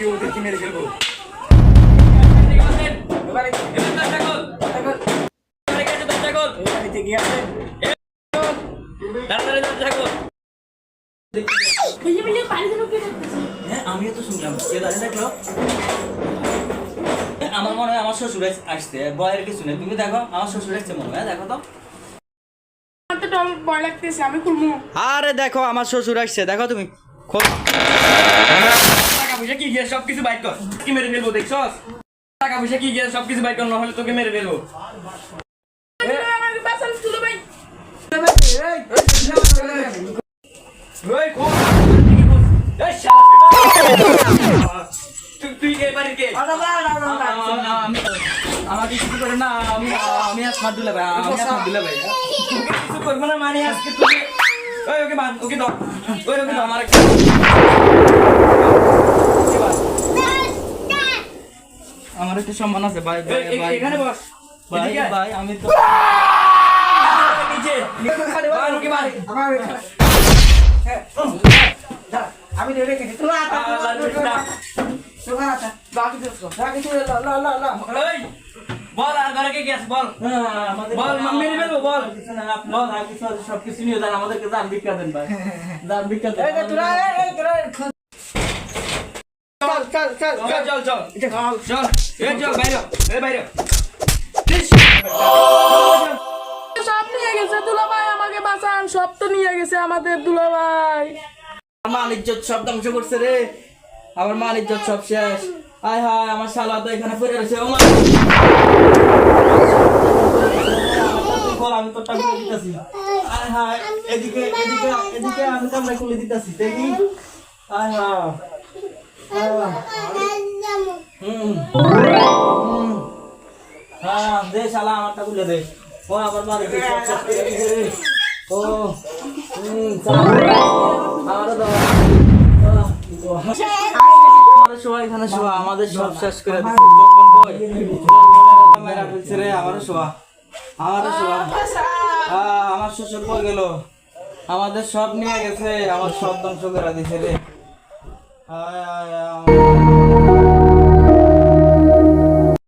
আজকে ওদেরকে মেরে ফেলবো। আমিও তো শুনলাম দেখলো, আমার মনে হয় আমার শ্বশুর আসছে, বয়ের কিছু নেই। তুমি দেখো আমার শ্বশুর আসছে মনে হয়, দেখো তো। ভয় লাগতেছে, আমি খুলবো। আরে দেখো আমার শ্বশুর আসছে, দেখো তুমি। টাকা পয়সা কি গিয়ে সবকিছু বাইর কর, কি মেরে ফেলবো দেখছস? টাকা পয়সা কি গিয়ে সবকিছু বাইর কর, না হলে তোকে মেরে ফেলবো। আমাকে বাঁচান তুলো ভাই। তুই কে বাড়ির কে? আমাকে কিছু করে না, আমি আসমাত দুলা ভাই, আমি আসমাত দুলা ভাই। তোকে কিছু করবো না মানে আজকে তুই ওই ওকে বাঁধ, ওকে দাও, ওই ওকে দাও আমার। আমার একটু সম্মান আছে ভাই, ভাই এখানে বস ভাই, ভাই আমি তো নিচে ভাই ওকে বাঁধ। আমি রেখে দিই তুলো আটা তুলো আটা বাকি দেখো বাকি তুলো লা লা লা এই বল, আর ঘরে কে গেছে বল, বল মাম্মি নিবে বল। বল আর কিছু সবকিছু নিয়ে যান, আমাদেরকে দান ভিক্ষা দেন ভাই, দান ভিক্ষা দেন। এই তোরা এই তোরা চল চল চল চল চল চল চল, এই চল বাইরে, এই বাইরে সব নিয়ে গেছে দুলা ভাই, আমাকে বাঁচান, সব তো নিয়ে গেছে আমাদের দুলা ভাই। মান ইজ্জত সব ধ্বংস করছে রে, আমার মান ইজ্জত সব শেষ। আয় হায় আমার শালা তো এখানে পড়ে রয়েছে। ও মা বল, আমি তোরটা খুলে দিতেছি। আয় হায় এদিকে এদিকে এদিকে আমি তোমরা খুলে দিতেছি, দেখি। আয় হায় হ্যাঁ দে শালা আমারটা খুলে দে। ও আমার মান ইজ্জত সব শেষ করে দিছে রে। ও আমারও দাও। এখানে শোয়া, আমাদের সব শেষ করে দিচ্ছে রে। আমারও শোয়া, আমারও শোয়া। আমার শ্বশুর কই গেল, আমাদের সব নিয়ে গেছে, আমার সব ধ্বংস করে দিছে রে।